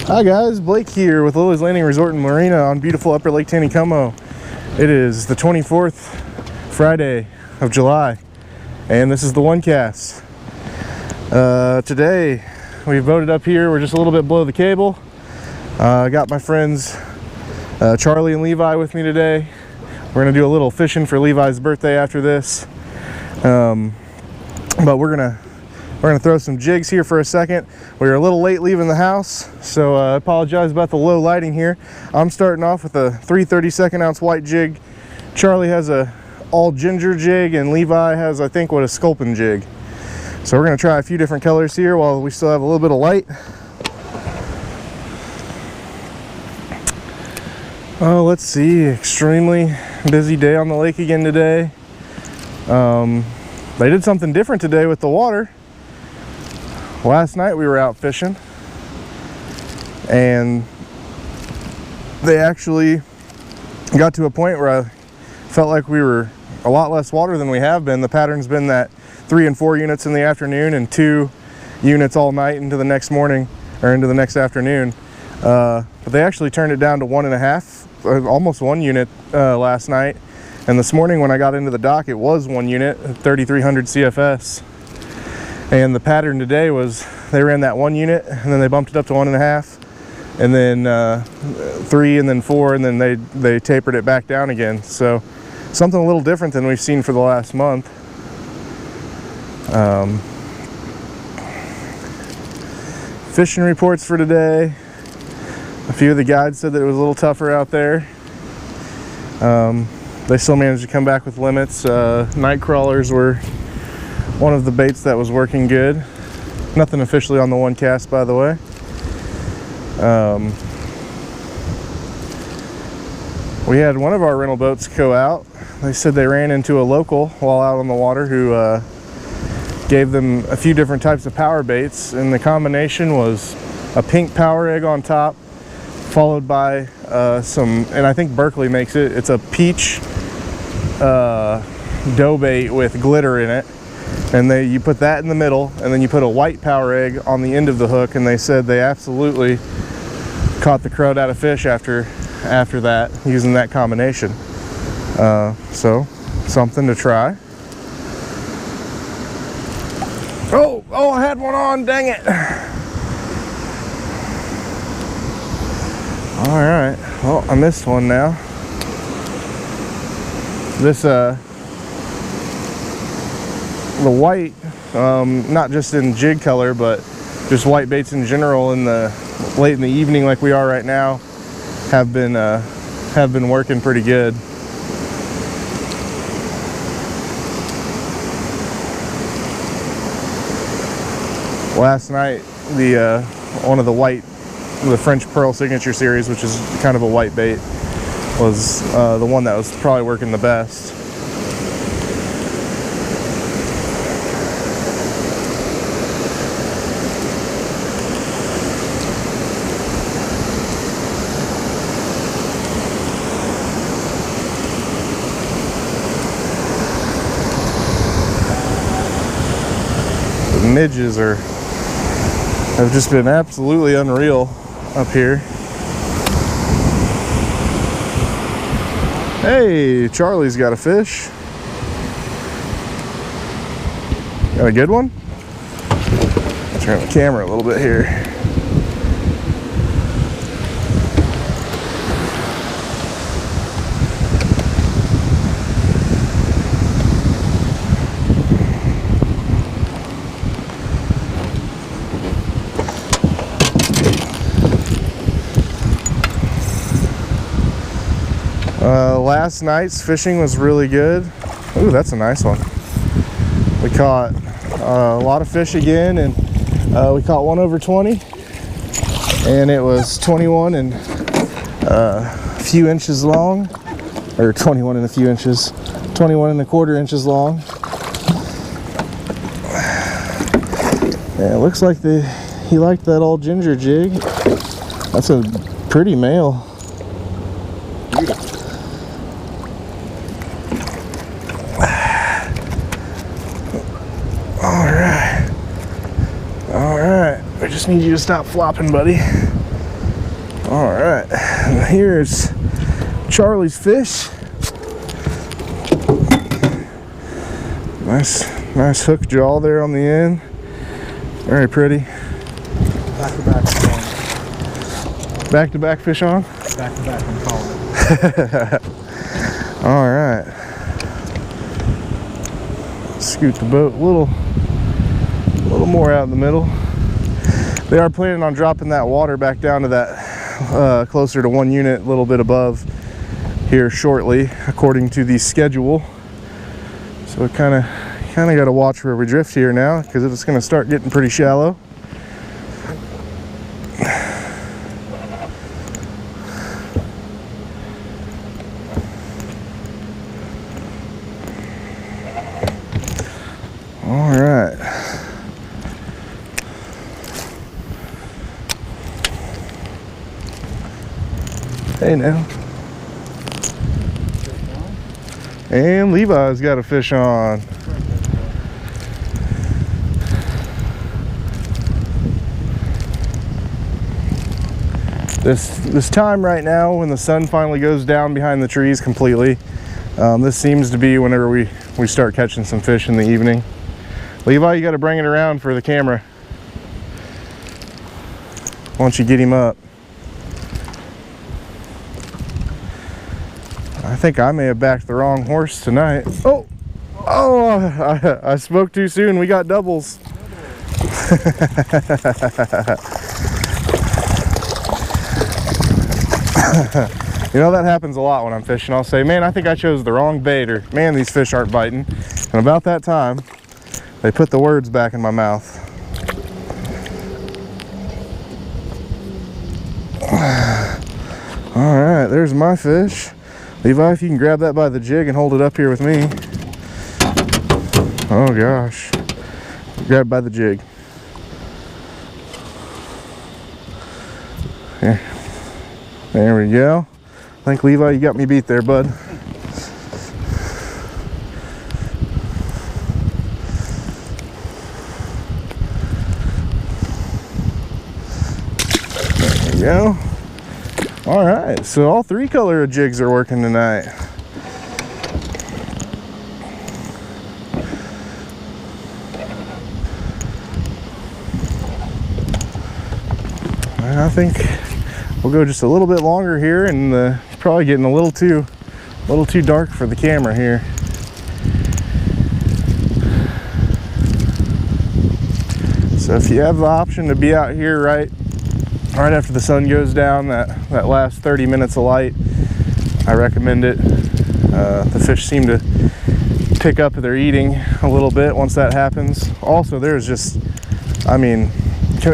Hi guys, Blake here with Lilley's Landing Resort and Marina on beautiful Upper Lake Taneycomo. It is the 24th Friday of July, and this is the One Cast. Today we've boated up here. We're just a little bit below the cable. I got my friends Charlie and Levi with me today. We're gonna do a little fishing for Levi's birthday after this, but we're gonna throw some jigs here for a second. We were a little late leaving the house, so I apologize about the low lighting here. I'm starting off with a 3/32 ounce white jig. Charlie has a all ginger jig, and Levi has, I think, a sculpin jig. So we're gonna try a few different colors here while we still have a little bit of light. Oh, let's see, extremely busy day on the lake again today. They did something different today with the water. Last night we were out fishing, and they actually got to a point where I felt like we were a lot less water than we have been. The pattern's been that 3 and 4 units in the afternoon and 2 units all night into the next morning, or into the next afternoon. But they actually turned it down to 1.5, almost 1 unit last night. And this morning when I got into the dock, it was 1 unit, 3,300 CFS. And the pattern today was they ran that 1 unit, and then they bumped it up to 1.5, and then 3, and then 4, and then they tapered it back down again. So something a little different than we've seen for the last month. Fishing reports for today. A few of the guides said that it was a little tougher out there. They still managed to come back with limits. Night crawlers were one of the baits that was working good. Nothing officially on the One Cast, by the way. We had one of our rental boats go out. They said they ran into a local while out on the water who gave them a few different types of power baits, and the combination was a pink power egg on top, followed by some, and I think Berkeley makes it, it's a peach dough bait with glitter in it. And you put that in the middle, and then you put a white power egg on the end of the hook, and they said they absolutely caught the crud out of fish after that, using that combination. So something to try. Oh, I had one on, dang it. All right, well, I missed one now. This the white, not just in jig color, but just white baits in general in the late in the evening like we are right now have been working pretty good. Last night one of the French Pearl Signature Series, which is kind of a white bait, was the one that was probably working the best. Midges have just been absolutely unreal up here. Hey, Charlie's got a fish. Got a good one? I'll turn the camera a little bit here. Last night's fishing was really good. Ooh, that's a nice one. We caught a lot of fish again, and we caught one over 20, and it was 21 and a few inches long, or 21 and a few inches, 21 and a quarter inches long. And it looks like he liked that all ginger jig. That's a pretty male. All right. I just need you to stop flopping, buddy. Here's Charlie's fish. Nice hook jaw there on the end. Very pretty. Back to back, I'm calling it. Back to back fish on? Back to back, I'm calling it. All right. Scoot the boat a little more out in the middle. They are planning on dropping that water back down to that closer to 1 unit, a little bit above here shortly, according to the schedule. So we kind of got to watch where we drift here now, because it's going to start getting pretty shallow. All right. Hey now. And Levi's got a fish on. This time right now, when the sun finally goes down behind the trees completely, this seems to be whenever we start catching some fish in the evening. Levi, you got to bring it around for the camera. Why don't you get him up? I think I may have backed the wrong horse tonight. Oh, I spoke too soon. We got doubles. You know, that happens a lot when I'm fishing. I'll say, man, I think I chose the wrong bait, or man, these fish aren't biting. And about that time, they put the words back in my mouth. All right, there's my fish. Levi, if you can grab that by the jig and hold it up here with me. Oh gosh. Grab it by the jig. Here. There we go. I think, Levi, you got me beat there, bud. There we go. All right, so all 3 color jigs are working tonight. I think we'll go just a little bit longer here, and it's probably getting a little too dark for the camera here. So if you have the option to be out here right after the sun goes down, that last 30 minutes of light, I recommend it. The fish seem to pick up their eating a little bit once that happens. Also, there's just, I mean,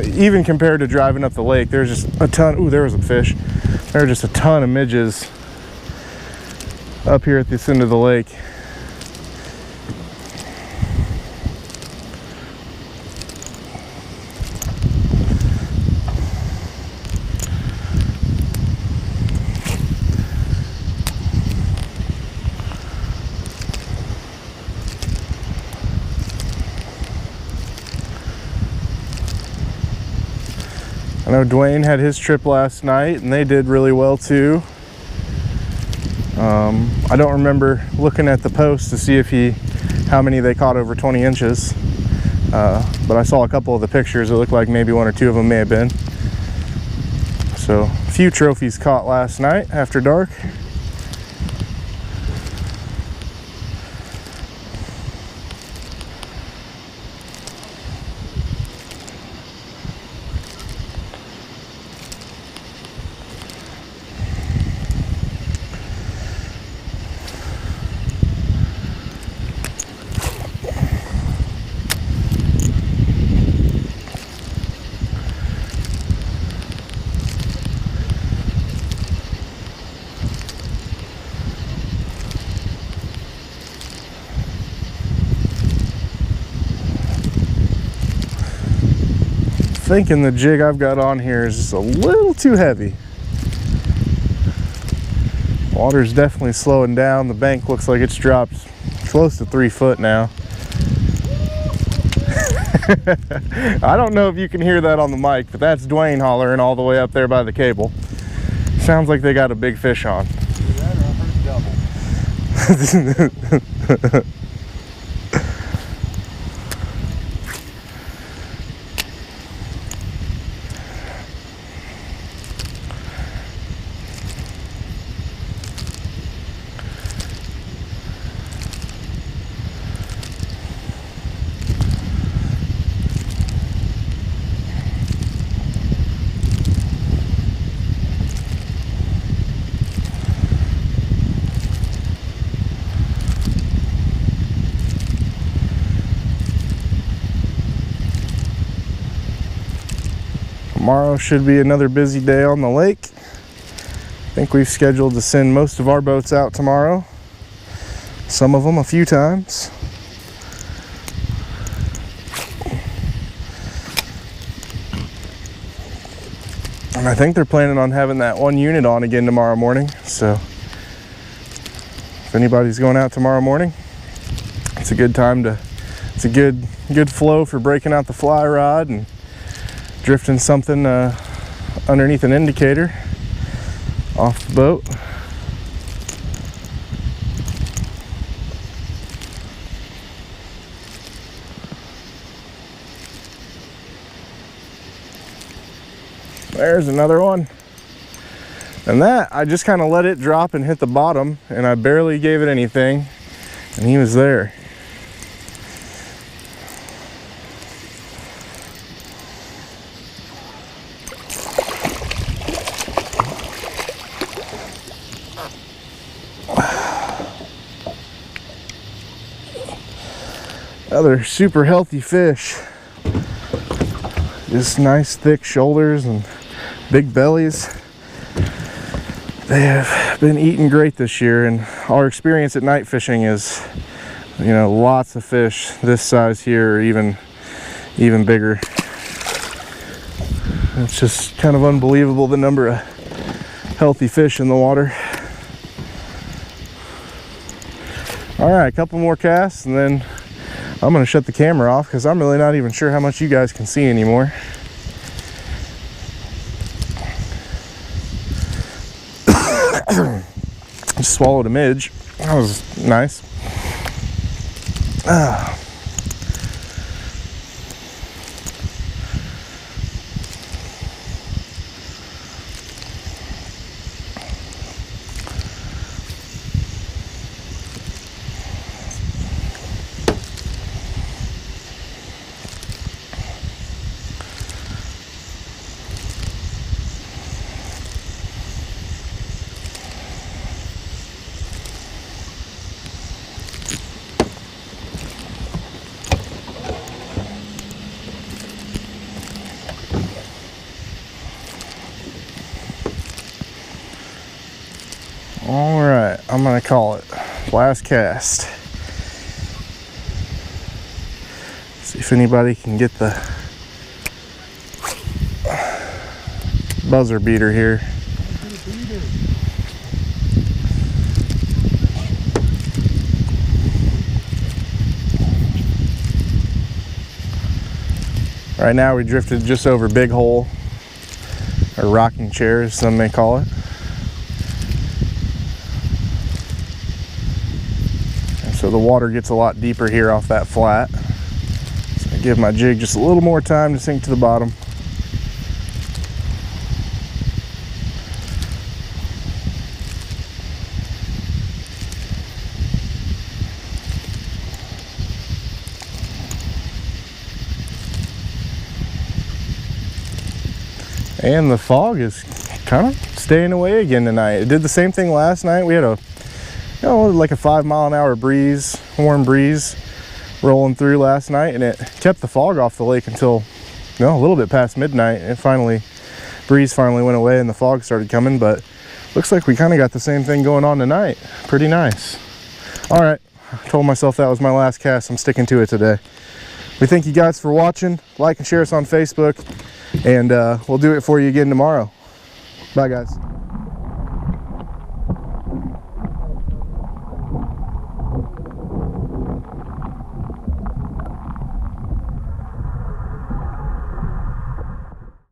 even compared to driving up the lake, there's just a ton. Ooh, there was a fish. There are just a ton of midges up here at this end of the lake. I know Dwayne had his trip last night, and they did really well too. I don't remember looking at the post to see how many they caught over 20 inches, but I saw a couple of the pictures. It looked like maybe 1 or 2 of them may have been. So a few trophies caught last night after dark. Thinking the jig I've got on here is just a little too heavy. Water's definitely slowing down. The bank looks like it's dropped close to 3 foot now. I don't know if you can hear that on the mic, but that's Dwayne hollering all the way up there by the cable. Sounds like they got a big fish on. That or I heard double. Tomorrow should be another busy day on the lake. I think we've scheduled to send most of our boats out tomorrow. Some of them a few times. And I think they're planning on having that one unit on again tomorrow morning. So if anybody's going out tomorrow morning, it's a good time to, it's a good flow for breaking out the fly rod and drifting something underneath an indicator off the boat. There's another one. And that, I just kind of let it drop and hit the bottom, and I barely gave it anything, and he was there. Another super healthy fish. Just nice thick shoulders and big bellies. They have been eating great this year, and our experience at night fishing is, you know, lots of fish this size here, or even bigger. It's just kind of unbelievable the number of healthy fish in the water. All right, a couple more casts and then I'm gonna shut the camera off because I'm really not even sure how much you guys can see anymore. Just swallowed a midge. That was nice. All right, I'm gonna call it last cast. See if anybody can get the buzzer beater here. Right now we drifted just over Big Hole, or rocking chair as some may call it. So the water gets a lot deeper here off that flat. So I give my jig just a little more time to sink to the bottom. And the fog is kind of staying away again tonight. It did the same thing last night. We had a, you know, like a 5-mile-an-hour breeze, warm breeze rolling through last night, and it kept the fog off the lake until, you know, a little bit past midnight. Breeze finally went away and the fog started coming, but looks like we kind of got the same thing going on tonight. Pretty nice. All right, I told myself that was my last cast. I'm sticking to it today. We thank you guys for watching. Like and share us on Facebook, and we'll do it for you again tomorrow. Bye, guys.